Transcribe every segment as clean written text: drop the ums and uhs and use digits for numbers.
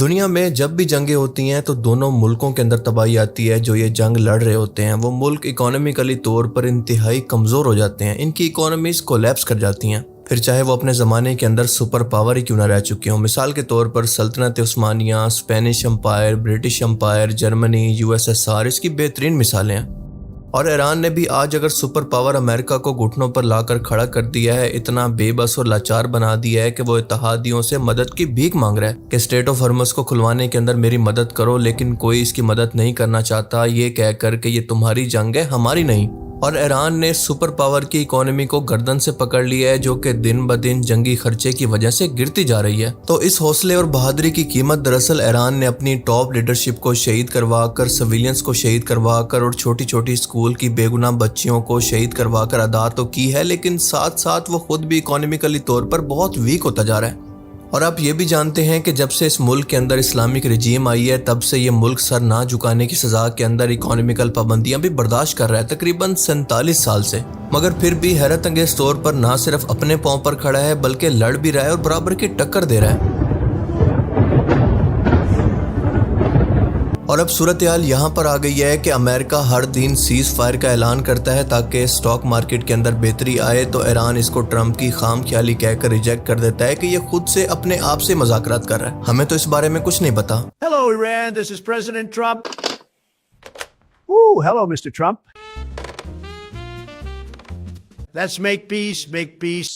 دنیا میں جب بھی جنگیں ہوتی ہیں تو دونوں ملکوں کے اندر تباہی آتی ہے. جو یہ جنگ لڑ رہے ہوتے ہیں وہ ملک اکانومیکلی طور پر انتہائی کمزور ہو جاتے ہیں. ان کی اکانومیز کولیپس کر جاتی ہیں، پھر چاہے وہ اپنے زمانے کے اندر سپر پاور ہی کیوں نہ رہ چکے ہوں. مثال کے طور پر سلطنت عثمانیہ، Spanish empire, British empire, Germany, USSR اس کی بہترین مثالیں ہیں. اور ایران نے بھی آج اگر سپر پاور امریکہ کو گھٹنوں پر لا کر کھڑا کر دیا ہے، اتنا بے بس اور لاچار بنا دیا ہے کہ وہ اتحادیوں سے مدد کی بھیک مانگ رہا ہے کہ اسٹریٹ آف ہرمز کو کھلوانے کے اندر میری مدد کرو، لیکن کوئی اس کی مدد نہیں کرنا چاہتا، یہ کہہ کر کہ یہ تمہاری جنگ ہے، ہماری نہیں. اور ایران نے سپر پاور کی اکانومی کو گردن سے پکڑ لیا ہے، جو کہ دن بدن جنگی خرچے کی وجہ سے گرتی جا رہی ہے. تو اس حوصلے اور بہادری کی قیمت دراصل ایران نے اپنی ٹاپ لیڈرشپ کو شہید کروا کر، سویلینز کو شہید کروا کر اور چھوٹی چھوٹی اسکول کی بے گناہ بچیوں کو شہید کروا کر ادا تو کی ہے، لیکن ساتھ ساتھ وہ خود بھی اکانومیکلی طور پر بہت ویک ہوتا جا رہا ہے. اور آپ یہ بھی جانتے ہیں کہ جب سے اس ملک کے اندر اسلامک رجیم آئی ہے تب سے یہ ملک سر نہ جھکانے کی سزا کے اندر اکانومیکل پابندیاں بھی برداشت کر رہا ہے تقریباً 47 سال سے، مگر پھر بھی حیرت انگیز طور پر نہ صرف اپنے پاؤں پر کھڑا ہے بلکہ لڑ بھی رہا ہے اور برابر کی ٹکر دے رہا ہے. اور اب صورتحال یہاں پر آ گئی ہے کہ امریکہ ہر دن سیز فائر کا اعلان کرتا ہے تاکہ اسٹاک مارکیٹ کے اندر بہتری آئے، تو ایران اس کو ٹرمپ کی خام خیالی کہہ کر ریجیکٹ کر دیتا ہے کہ یہ خود سے اپنے آپ سے مذاکرات کر رہا ہے. ہمیں تو اس بارے میں کچھ نہیں پتا. Hello Iran, this is President Trump. Hello Mr. Trump. Let's make peace, make peace.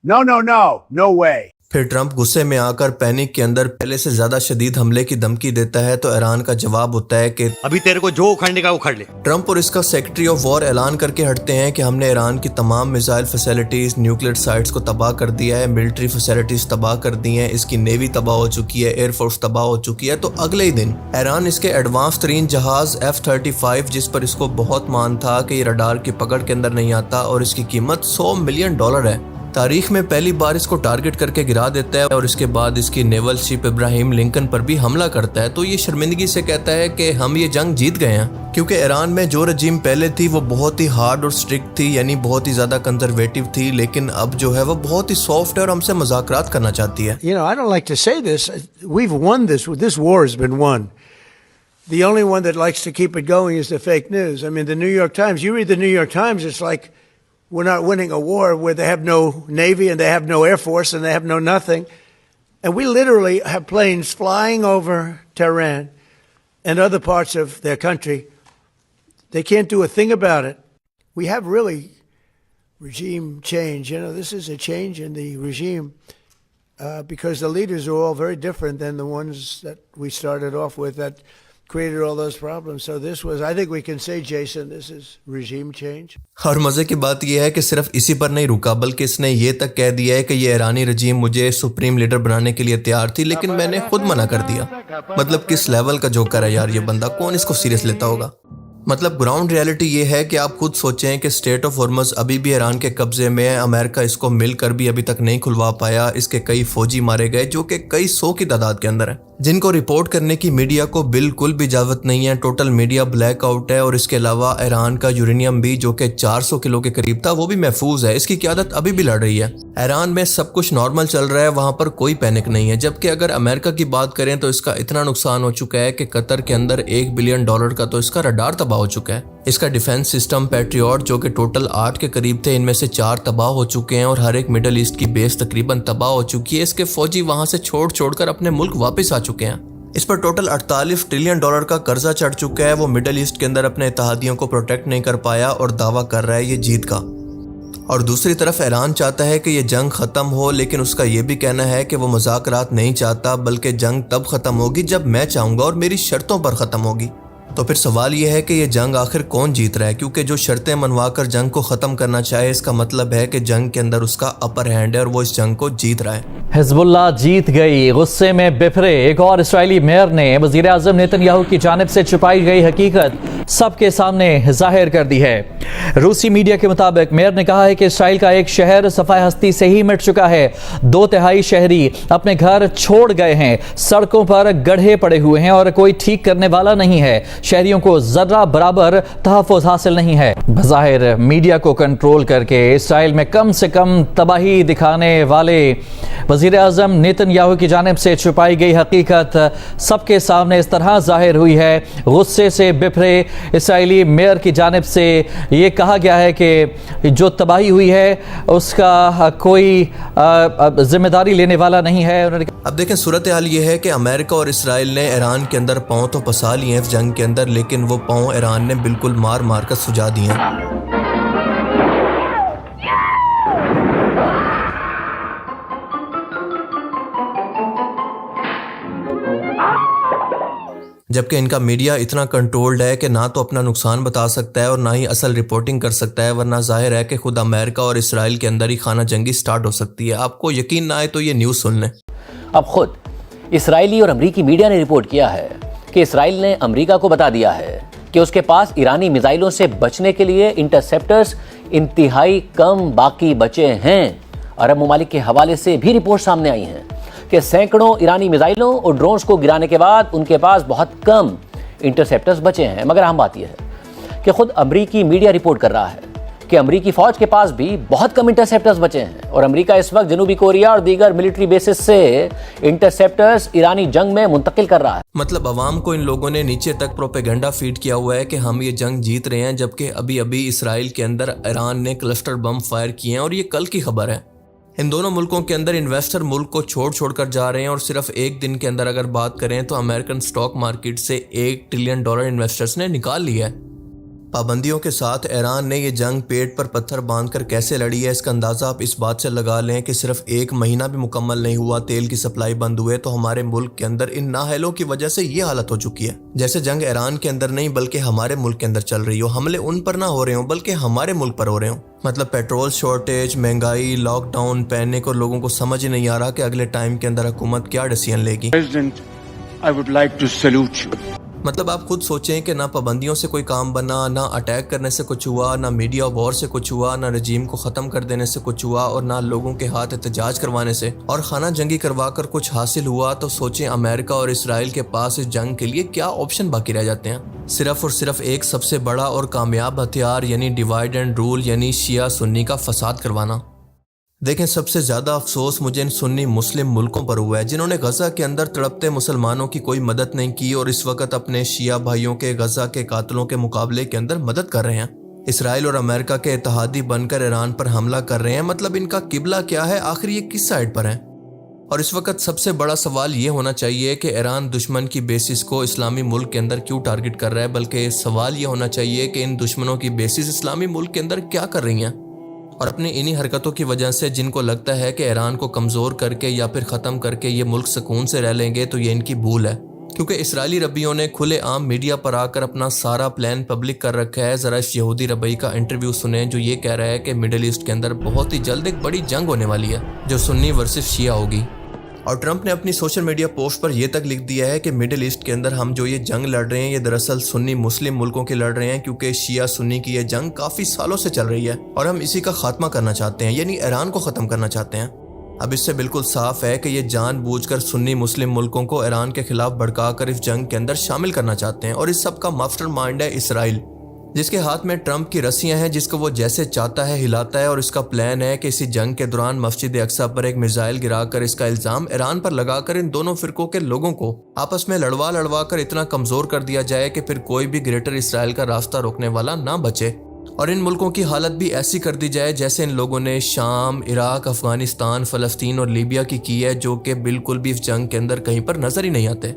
No way. پھر ٹرمپ غصے میں آ کر پینک کے اندر پہلے سے زیادہ شدید حملے کی دھمکی دیتا ہے، تو ایران کا جواب ہوتا ہے کہ ابھی تیرے کو جو اکھڑنے کا اکھڑ لے. ٹرمپ اور اس کا سیکرٹری آف وار اعلان کر کے ہٹتے ہیں کہ ہم نے ایران کی تمام میزائل فیسلٹیز، نیوکلیئر سائٹس کو تباہ کر دیا ہے، ملٹری فیسلٹیز تباہ کر دی ہیں، اس کی نیوی تباہ ہو چکی ہے، ایئر فورس تباہ ہو چکی ہے. تو اگلے ہی دن ایران اس کے ایڈوانس ترین جہاز F-35 جس پر اس کو بہت مان تھا کہ یہ رڈار کی پکڑ کے اندر نہیں آتا اور اس کی قیمت $100 ملین ہے، تاریخ میں پہلی بار اس کو ٹارگٹ کر کے گرا دیتا ہے اور اس کے بعد اس کی نیول شپ ابراہیم لنکن پر بھی حملہ کرتا ہے. تو یہ شرمندگی سے کہتا ہے کہ ہم یہ جنگ جیت گئے ہیں، کیونکہ ایران میں جو رجیم پہلے تھی وہ بہت ہی ہارڈ اور سٹرکٹ تھی، یعنی بہت ہی زیادہ کنزرویٹو تھی، لیکن اب جو ہے وہ بہت ہی سافٹ ہے اور ہم سے مذاکرات کرنا چاہتی ہے. I don't like to say this. We've won this. This war has been won. The only one that likes to keep it going is the fake news. I mean, the New York Times, you read the New York Times, it's like we're not winning a war where they have no Navy and they have no Air Force and they have no nothing. And we literally have planes flying over Tehran and other parts of their country. They can't do a thing about it. We have really regime change. This is a change in the regime because the leaders are all very different than the ones that we started off with that created all those problems. So this was, I think we can say, Jason, this is regime change. اور مزے کی بات یہ ہے کہ صرف اسی پر نہیں رکا بلکہ اس نے یہ تک کہہ دیا ہے کہ یہ ایرانی رجیم مجھے سپریم لیڈر بنانے کے لیے تیار تھی لیکن میں نے خود منع کر دیا. مطلب کس لیول کا جوکر ہے یار یہ بندہ، کون اس کو سیریس لیتا ہوگا. مطلب گراؤنڈ ریالٹی یہ ہے کہ آپ خود سوچیں کہ اسٹریٹ آف ہرمز ابھی بھی ایران کے قبضے میں ہے، امریکہ اس کو مل کر بھی ابھی تک نہیں کھلوا پایا، اس کے کئی فوجی مارے گئے جو کہ کئی 100 کی تعداد کے اندر ہیں، جن کو رپورٹ کرنے کی میڈیا کو بالکل بھی اجازت نہیں ہے. ٹوٹل میڈیا بلیک آؤٹ ہے. اور اس کے علاوہ ایران کا یورینیم بھی جو کہ 400 کلو کے قریب تھا وہ بھی محفوظ ہے. اس کی قیادت ابھی بھی لڑ رہی ہے. ایران میں سب کچھ نارمل چل رہا ہے، وہاں پر کوئی پینک نہیں ہے. جبکہ اگر امریکہ کی بات کریں تو اس کا اتنا نقصان ہو چکا ہے کہ قطر کے اندر $1 بلین کا تو اس کا رڈار تباہ ہو چکا ہے. اس کا ڈیفنس سسٹم پیٹریوٹ جو کہ ٹوٹل 8 کے قریب تھے، ان میں سے 4 تباہ ہو چکے ہیں اور ہر ایک مڈل ایسٹ کی بیس تقریباً تباہ ہو چکی ہے. اس کے فوجی وہاں سے چھوڑ کر اپنے ملک واپس آ چکے ہیں. اس پر ٹوٹل $48 ٹریلین کا قرضہ چڑھ چکا ہے. وہ مڈل ایسٹ کے اندر اپنے اتحادیوں کو پروٹیکٹ نہیں کر پایا اور دعویٰ کر رہا ہے یہ جیت کا. اور دوسری طرف ایران چاہتا ہے کہ یہ جنگ ختم ہو، لیکن اس کا یہ بھی کہنا ہے کہ وہ مذاکرات نہیں چاہتا بلکہ جنگ تب ختم ہوگی جب میں چاہوں گا اور میری شرطوں پر ختم ہوگی. تو پھر سوال یہ ہے کہ یہ جنگ آخر کون جیت رہا ہے، کیونکہ جو شرطیں منوا کر جنگ کو ختم کرنا چاہے اس کا مطلب ہے کہ جنگ کے اندر اس کا اپر ہینڈ ہے اور وہ اس جنگ کو جیت رہا ہے. حزب اللہ جیت گئی، غصے میں بفرے ایک اور اسرائیلی میئر نے وزیر اعظم نیتن یاہو کی جانب سے چھپائی گئی حقیقت سب کے سامنے ظاہر کر دی ہے۔ روسی میڈیا کے مطابق میئر نے کہا ہے کہ اسرائیل کا ایک شہر صفحہ ہستی سے ہی مٹ چکا ہے۔ 2/3 شہری اپنے گھر چھوڑ گئے ہیں، سڑکوں پر گڑھے پڑے ہوئے ہیں اور کوئی ٹھیک کرنے والا نہیں ہے۔ شہریوں کو ذرہ برابر تحفظ حاصل نہیں ہے۔ بظاہر میڈیا کو کنٹرول کر کے اسرائیل میں کم سے کم تباہی دکھانے والے وزیر اعظم نیتن یاہو کی جانب سے چھپائی گئی حقیقت سب کے سامنے اس طرح ظاہر ہوئی ہے۔ غصے سے بپھرے اسرائیلی میئر کی جانب سے یہ کہا گیا ہے کہ جو تباہی ہوئی ہے اس کا کوئی ذمہ داری لینے والا نہیں ہے۔ اب دیکھیں صورتحال یہ ہے کہ امریکہ اور اسرائیل نے ایران کے اندر پاؤں تو پسا لیے ہیں اس جنگ کے اندر، لیکن وہ پاؤں ایران نے بالکل مار مار کر سجا دیے ہیں۔ جبکہ ان کا میڈیا اتنا کنٹرولڈ ہے کہ نہ تو اپنا نقصان بتا سکتا ہے اور نہ ہی اصل رپورٹنگ کر سکتا ہے، ورنہ ظاہر ہے کہ خود امریکہ اور اسرائیل کے اندر ہی خانہ جنگی سٹارٹ ہو سکتی ہے۔ آپ کو یقین نہ آئے تو یہ نیوز سن لیں۔ اب خود اسرائیلی اور امریکی میڈیا نے رپورٹ کیا ہے کہ اسرائیل نے امریکہ کو بتا دیا ہے کہ اس کے پاس ایرانی میزائلوں سے بچنے کے لیے انٹرسیپٹرز انتہائی کم باقی بچے ہیں۔ عرب ممالک کے حوالے سے بھی رپورٹ سامنے آئی ہیں کہ سینکڑوں ایرانی میزائلوں اور ڈرونز کو گرانے کے بعد ان کے پاس بہت کم انٹرسیپٹرز بچے ہیں۔ مگر اہم بات یہ ہے کہ خود امریکی میڈیا رپورٹ کر رہا ہے کہ امریکی فوج کے پاس بھی بہت کم انٹرسیپٹرز بچے ہیں اور امریکہ اس وقت جنوبی کوریا اور دیگر ملٹری بیسز سے انٹرسیپٹرز ایرانی جنگ میں منتقل کر رہا ہے۔ مطلب عوام کو ان لوگوں نے نیچے تک پروپیگنڈا فیڈ کیا ہوا ہے کہ ہم یہ جنگ جیت رہے ہیں، جبکہ ابھی اسرائیل کے اندر ایران نے کلسٹر بم فائر کیے ہیں اور یہ کل کی خبر ہے۔ ان دونوں ملکوں کے اندر انویسٹر ملک کو چھوڑ کر جا رہے ہیں اور صرف ایک دن کے اندر اگر بات کریں تو امریکن سٹاک مارکیٹ سے $1 ٹریلین انویسٹرز نے نکال لیا ہے۔ پابندیوں کے ساتھ ایران نے یہ جنگ پیٹ پر پتھر باندھ کر کیسے لڑی ہے، اس کا اندازہ آپ اس بات سے لگا لیں کہ صرف 1 مہینہ بھی مکمل نہیں ہوا تیل کی سپلائی بند ہوئے تو ہمارے ملک کے اندر ان نااہلوں کی وجہ سے یہ حالت ہو چکی ہے۔ جیسے جنگ ایران کے اندر نہیں بلکہ ہمارے ملک کے اندر چل رہی ہو، حملے ان پر نہ ہو رہے ہوں بلکہ ہمارے ملک پر ہو رہے ہوں۔ مطلب پیٹرول شارٹیج، مہنگائی، لاک ڈاؤن، پینک، اور لوگوں کو سمجھ ہی نہیں آ رہا کہ اگلے ٹائم کے اندر حکومت کیا ڈیسیژن لے گی۔ I would like to salute you. مطلب آپ خود سوچیں کہ نہ پابندیوں سے کوئی کام بنا، نہ اٹیک کرنے سے کچھ ہوا، نہ میڈیا وار سے کچھ ہوا، نہ رجیم کو ختم کر دینے سے کچھ ہوا، اور نہ لوگوں کے ہاتھ احتجاج کروانے سے، اور خانہ جنگی کروا کر کچھ حاصل ہوا، تو سوچیں امریکہ اور اسرائیل کے پاس اس جنگ کے لیے کیا آپشن باقی رہ جاتے ہیں۔ صرف اور صرف ایک سب سے بڑا اور کامیاب ہتھیار یعنی ڈیوائڈ اینڈ رول، یعنی شیعہ سنی کا فساد کروانا۔ دیکھیں سب سے زیادہ افسوس مجھے ان سنی مسلم ملکوں پر ہوا ہے جنہوں نے غزہ کے اندر تڑپتے مسلمانوں کی کوئی مدد نہیں کی اور اس وقت اپنے شیعہ بھائیوں کے غزہ کے قاتلوں کے مقابلے کے اندر مدد کر رہے ہیں۔ اسرائیل اور امریکہ کے اتحادی بن کر ایران پر حملہ کر رہے ہیں۔ مطلب ان کا قبلہ کیا ہے، آخر یہ کس سائڈ پر ہیں؟ اور اس وقت سب سے بڑا سوال یہ ہونا چاہیے کہ ایران دشمن کی بیسس کو اسلامی ملک کے اندر کیوں ٹارگٹ کر رہا ہے، بلکہ سوال یہ ہونا چاہیے کہ ان دشمنوں کی بیسس اسلامی ملک کے اندر کیا کر رہی ہیں، اور اپنی انہی حرکتوں کی وجہ سے جن کو لگتا ہے کہ ایران کو کمزور کر کے یا پھر ختم کر کے یہ ملک سکون سے رہ لیں گے، تو یہ ان کی بھول ہے، کیونکہ اسرائیلی ربیوں نے کھلے عام میڈیا پر آ کر اپنا سارا پلان پبلک کر رکھا ہے۔ ذرا اس یہودی ربی کا انٹرویو سنیں جو یہ کہہ رہا ہے کہ مڈل ایسٹ کے اندر بہت ہی جلد ایک بڑی جنگ ہونے والی ہے جو سنی ورسس شیعہ ہوگی، اور ٹرمپ نے اپنی سوشل میڈیا پوسٹ پر یہ تک لکھ دیا ہے کہ مڈل ایسٹ کے اندر ہم جو یہ جنگ لڑ رہے ہیں یہ دراصل سنی مسلم ملکوں کے لڑ رہے ہیں، کیونکہ شیعہ سنی کی یہ جنگ کافی سالوں سے چل رہی ہے اور ہم اسی کا خاتمہ کرنا چاہتے ہیں، یعنی ایران کو ختم کرنا چاہتے ہیں۔ اب اس سے بالکل صاف ہے کہ یہ جان بوجھ کر سنی مسلم ملکوں کو ایران کے خلاف بھڑکا کر اس جنگ کے اندر شامل کرنا چاہتے ہیں، اور اس سب کا ماسٹر مائنڈ ہے اسرائیل، جس کے ہاتھ میں ٹرمپ کی رسیاں ہیں جس کو وہ جیسے چاہتا ہے ہلاتا ہے، اور اس کا پلان ہے کہ اسی جنگ کے دوران مسجد اقصی پر ایک میزائل گرا کر اس کا الزام ایران پر لگا کر ان دونوں فرقوں کے لوگوں کو آپس میں لڑوا کر اتنا کمزور کر دیا جائے کہ پھر کوئی بھی گریٹر اسرائیل کا راستہ روکنے والا نہ بچے، اور ان ملکوں کی حالت بھی ایسی کر دی جائے جیسے ان لوگوں نے شام، عراق، افغانستان، فلسطین اور لیبیا کی ہے، جو کہ بالکل بھی اس جنگ کے اندر کہیں پر نظر ہی نہیں آتے۔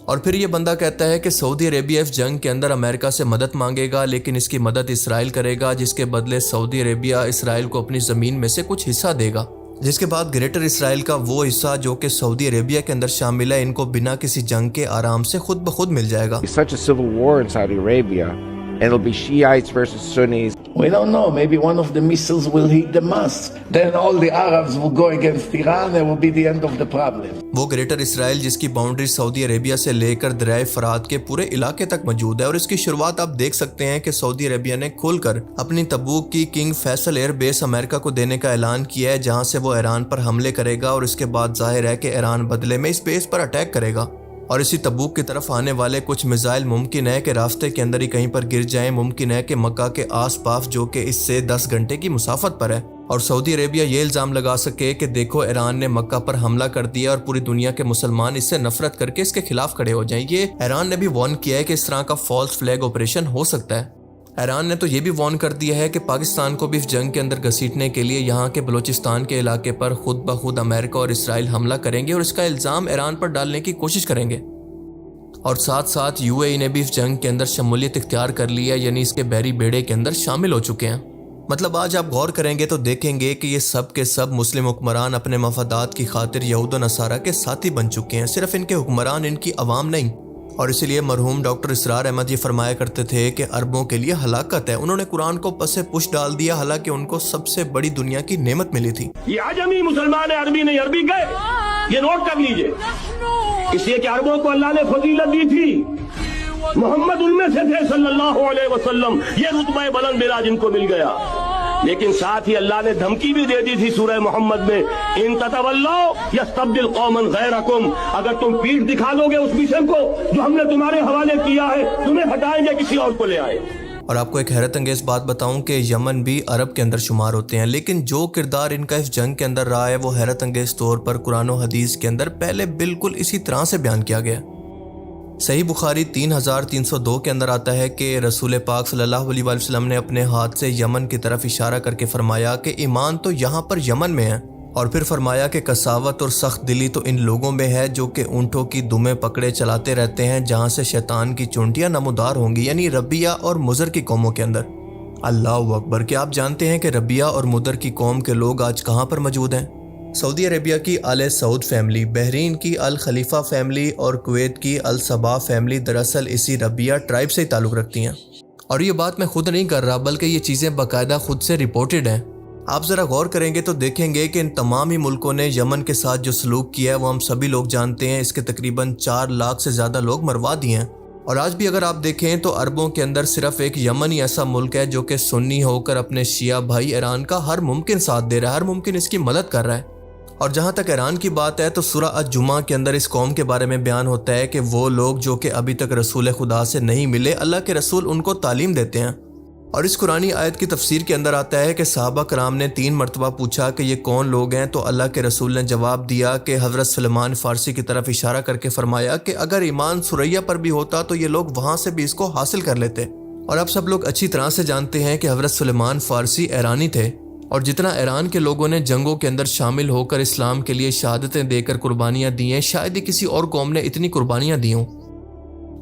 اور پھر یہ بندہ کہتا ہے کہ سعودی عربیہ اس جنگ کے اندر امریکہ سے مدد مانگے گا، لیکن اس کی مدد اسرائیل کرے گا، جس کے بدلے سعودی عربیہ اسرائیل کو اپنی زمین میں سے کچھ حصہ دے گا، جس کے بعد گریٹر اسرائیل کا وہ حصہ جو کہ سعودی عربیہ کے اندر شامل ہے ان کو بنا کسی جنگ کے آرام سے خود بخود مل جائے گا۔ Such a civil war in Saudi Arabia, and it'll be Shiites versus Sunnis. We don't know. Maybe one of the missiles will hit the mosque. Then all the Arabs will go against Iran. It will be the end of the problem. وہ greater اسرائیل جس کی boundary سعودی عربیہ سے لے کر دریائے فرات کے پورے علاقے تک موجود ہے، اور اس کی شروعات آپ دیکھ سکتے ہیں کہ سعودی عربیہ نے کھول کر اپنی تبوک کی کنگ فیصل ایئر بیس امریکہ کو دینے کا اعلان کیا ہے، جہاں سے وہ ایران پر حملے کرے گا، اور اس کے بعد ظاہر ہے کہ ایران بدلے میں اس بیس پر اٹیک کرے گا، اور اسی تبوک کی طرف آنے والے کچھ میزائل ممکن ہے کہ راستے کے اندر ہی کہیں پر گر جائیں، ممکن ہے کہ مکہ کے آس پاس جو کہ اس سے 10 گھنٹے کی مسافت پر ہے، اور سعودی عربیہ یہ الزام لگا سکے کہ دیکھو ایران نے مکہ پر حملہ کر دیا اور پوری دنیا کے مسلمان اس سے نفرت کر کے اس کے خلاف کھڑے ہو جائیں۔ یہ ایران نے بھی وارن کیا ہے کہ اس طرح کا فالس فلیگ آپریشن ہو سکتا ہے۔ ایران نے تو یہ بھی وارن کر دیا ہے کہ پاکستان کو بھی اس جنگ کے اندر گھسیٹنے کے لیے یہاں کے بلوچستان کے علاقے پر خود بخود امریکہ اور اسرائیل حملہ کریں گے اور اس کا الزام ایران پر ڈالنے کی کوشش کریں گے، اور ساتھ ساتھ یو اے ای نے بھی اس جنگ کے اندر شمولیت اختیار کر لی ہے، یعنی اس کے بحری بیڑے کے اندر شامل ہو چکے ہیں۔ مطلب آج آپ غور کریں گے تو دیکھیں گے کہ یہ سب کے سب مسلم حکمران اپنے مفادات کی خاطر یہود و نصارہ کے ساتھی بن چکے ہیں، صرف ان کے حکمران، ان کی عوام نہیں۔ اور اسی لیے مرحوم ڈاکٹر اسرار احمد یہ فرمایا کرتے تھے کہ عربوں کے لیے ہلاکت ہے، انہوں نے قرآن کو پس پش ڈال دیا، حالانکہ ان کو سب سے بڑی دنیا کی نعمت ملی تھی۔ یہ عجمی مسلمان ہے، عربی نہیں، عربی گئے، یہ نوٹ کر لیجئے، اس لیے کہ عربوں کو اللہ نے فضیلت دی تھی، محمد ان میں سے تھے صلی اللہ علیہ وسلم، یہ رتبہ بلند میرا جن کو مل گیا، لیکن ساتھ ہی اللہ نے دھمکی بھی دے دی تھی سورہ محمد میں، ان تتولوا یستبدل قوما غیرکم، اگر تم پیٹھ دکھا دو گے اس مشن کو جو ہم نے تمہارے حوالے کیا ہے، تمہیں ہٹائیں گے، کسی اور کو لے آئے۔ اور آپ کو ایک حیرت انگیز بات بتاؤں کہ یمن بھی عرب کے اندر شمار ہوتے ہیں، لیکن جو کردار ان کا اس جنگ کے اندر رہا ہے وہ حیرت انگیز طور پر قرآن و حدیث کے اندر پہلے بالکل اسی طرح سے بیان کیا گیا۔ صحیح بخاری 3302 کے اندر آتا ہے کہ رسول پاک صلی اللہ علیہ وسلم نے اپنے ہاتھ سے یمن کی طرف اشارہ کر کے فرمایا کہ ایمان تو یہاں پر یمن میں ہے، اور پھر فرمایا کہ کساوت اور سخت دلی تو ان لوگوں میں ہے جو کہ اونٹوں کی دمیں پکڑے چلاتے رہتے ہیں جہاں سے شیطان کی چونٹیاں نمودار ہوں گی، یعنی ربیہ اور مضر کی قوموں کے اندر۔ اللہ اکبر! کیا آپ جانتے ہیں کہ ربیہ اور مضر کی قوم کے لوگ آج کہاں پر موجود ہیں؟ سعودی عربیہ کی آل سعود فیملی، بحرین کی الخلیفہ فیملی اور کویت کی الصبا فیملی دراصل اسی ربیہ ٹرائب سے ہی تعلق رکھتی ہیں، اور یہ بات میں خود نہیں کر رہا بلکہ یہ چیزیں باقاعدہ خود سے رپورٹڈ ہیں۔ آپ ذرا غور کریں گے تو دیکھیں گے کہ ان تمام ہی ملکوں نے یمن کے ساتھ جو سلوک کیا ہے وہ ہم سبھی لوگ جانتے ہیں، اس کے تقریباً 4 لاکھ سے زیادہ لوگ مروا دیے ہیں، اور آج بھی اگر آپ دیکھیں تو عربوں کے اندر صرف ایک یمن ہی ایسا ملک ہے جو کہ سنی ہو کر اپنے شیعہ بھائی ایران کا ہر ممکن ساتھ دے رہا ہے، ہر ممکن اس کی مدد کر رہا ہے۔ اور جہاں تک ایران کی بات ہے تو سورہ الجمعہ کے اندر اس قوم کے بارے میں بیان ہوتا ہے کہ وہ لوگ جو کہ ابھی تک رسول خدا سے نہیں ملے، اللہ کے رسول ان کو تعلیم دیتے ہیں، اور اس قرآنی آیت کی تفسیر کے اندر آتا ہے کہ صحابہ کرام نے 3 مرتبہ پوچھا کہ یہ کون لوگ ہیں، تو اللہ کے رسول نے جواب دیا کہ حضرت سلمان فارسی کی طرف اشارہ کر کے فرمایا کہ اگر ایمان سریہ پر بھی ہوتا تو یہ لوگ وہاں سے بھی اس کو حاصل کر لیتے۔ اور آپ سب لوگ اچھی طرح سے جانتے ہیں کہ حضرت سلمان فارسی ایرانی تھے، اور جتنا ایران کے لوگوں نے جنگوں کے اندر شامل ہو کر اسلام کے لیے شہادتیں دے کر قربانیاں دی ہیں، شاید ہی کسی اور قوم نے اتنی قربانیاں دی ہوں۔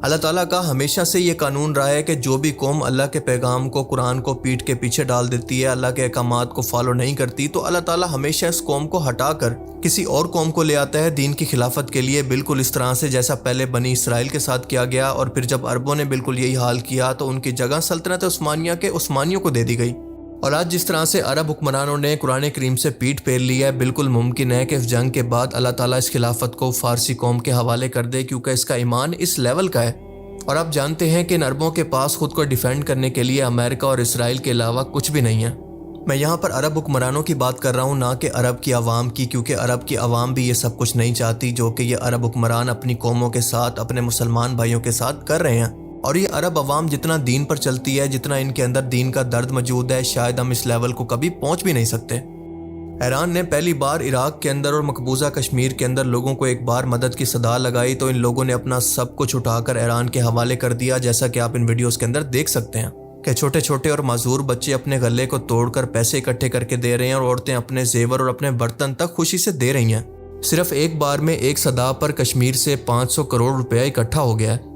اللہ تعالیٰ کا ہمیشہ سے یہ قانون رہا ہے کہ جو بھی قوم اللہ کے پیغام کو، قرآن کو پیٹھ کے پیچھے ڈال دیتی ہے، اللہ کے احکامات کو فالو نہیں کرتی، تو اللہ تعالیٰ ہمیشہ اس قوم کو ہٹا کر کسی اور قوم کو لے آتا ہے دین کی خلافت کے لیے، بالکل اس طرح سے جیسا پہلے بنی اسرائیل کے ساتھ کیا گیا، اور پھر جب عربوں نے بالکل یہی حال کیا تو ان کی جگہ سلطنت عثمانیہ کے عثمانیوں کو دے دی گئی۔ اور آج جس طرح سے عرب حکمرانوں نے قرآن کریم سے پیٹھ پھیر لی ہے، بالکل ممکن ہے کہ اس جنگ کے بعد اللہ تعالیٰ اس خلافت کو فارسی قوم کے حوالے کر دے، کیونکہ اس کا ایمان اس لیول کا ہے۔ اور آپ جانتے ہیں کہ ان عربوں کے پاس خود کو ڈیفینڈ کرنے کے لیے امریکہ اور اسرائیل کے علاوہ کچھ بھی نہیں ہے۔ میں یہاں پر عرب حکمرانوں کی بات کر رہا ہوں، نہ کہ عرب کی عوام کی، کیونکہ عرب کی عوام بھی یہ سب کچھ نہیں چاہتی جو کہ یہ عرب حکمران اپنی قوموں کے ساتھ، اپنے مسلمان بھائیوں کے ساتھ کر رہے ہیں۔ اور یہ عرب عوام جتنا دین پر چلتی ہے، جتنا ان کے اندر دین کا درد موجود ہے، شاید ہم اس لیول کو کبھی پہنچ بھی نہیں سکتے۔ ایران نے پہلی بار عراق کے اندر اور مقبوضہ کشمیر کے اندر لوگوں کو ایک بار مدد کی صدا لگائی تو ان لوگوں نے اپنا سب کچھ اٹھا کر ایران کے حوالے کر دیا، جیسا کہ آپ ان ویڈیوز کے اندر دیکھ سکتے ہیں کہ چھوٹے چھوٹے اور معذور بچے اپنے غلے کو توڑ کر پیسے اکٹھے کر کے دے رہے ہیں، اور عورتیں اپنے زیور اور اپنے برتن تک خوشی سے دے رہی ہیں۔ صرف ایک بار میں ایک صدا پر کشمیر سے 500 کروڑ روپیہ اکٹھا ہو گیا ہے۔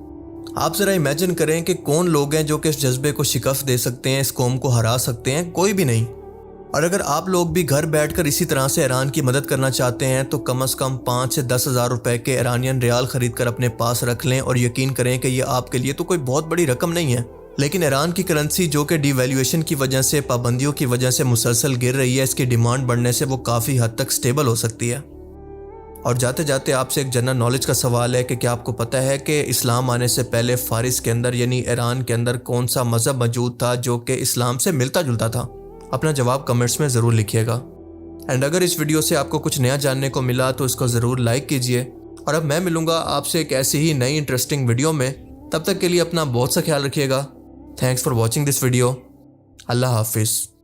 آپ ذرا امیجن کریں کہ کون لوگ ہیں جو کہ اس جذبے کو شکست دے سکتے ہیں، اس قوم کو ہرا سکتے ہیں؟ کوئی بھی نہیں۔ اور اگر آپ لوگ بھی گھر بیٹھ کر اسی طرح سے ایران کی مدد کرنا چاہتے ہیں تو کم از کم 5 سے 10 ہزار روپے کے ایرانین ریال خرید کر اپنے پاس رکھ لیں، اور یقین کریں کہ یہ آپ کے لیے تو کوئی بہت بڑی رقم نہیں ہے، لیکن ایران کی کرنسی جو کہ ڈی ویلیویشن کی وجہ سے پابندیوں کی وجہ سے مسلسل گر رہی ہے، اس کی ڈیمانڈ بڑھنے سے وہ کافی حد تک سٹیبل ہو سکتی ہے۔ اور جاتے جاتے آپ سے ایک جنرل نالج کا سوال ہے کہ کیا آپ کو پتہ ہے کہ اسلام آنے سے پہلے فارس کے اندر یعنی ایران کے اندر کون سا مذہب موجود تھا جو کہ اسلام سے ملتا جلتا تھا؟ اپنا جواب کمنٹس میں ضرور لکھیے گا۔ اینڈ اگر اس ویڈیو سے آپ کو کچھ نیا جاننے کو ملا تو اس کو ضرور لائک کیجئے، اور اب میں ملوں گا آپ سے ایک ایسی ہی نئی انٹرسٹنگ ویڈیو میں۔ تب تک کے لیے اپنا بہت سا خیال رکھیے گا۔ Thanks for watching this video. اللہ حافظ۔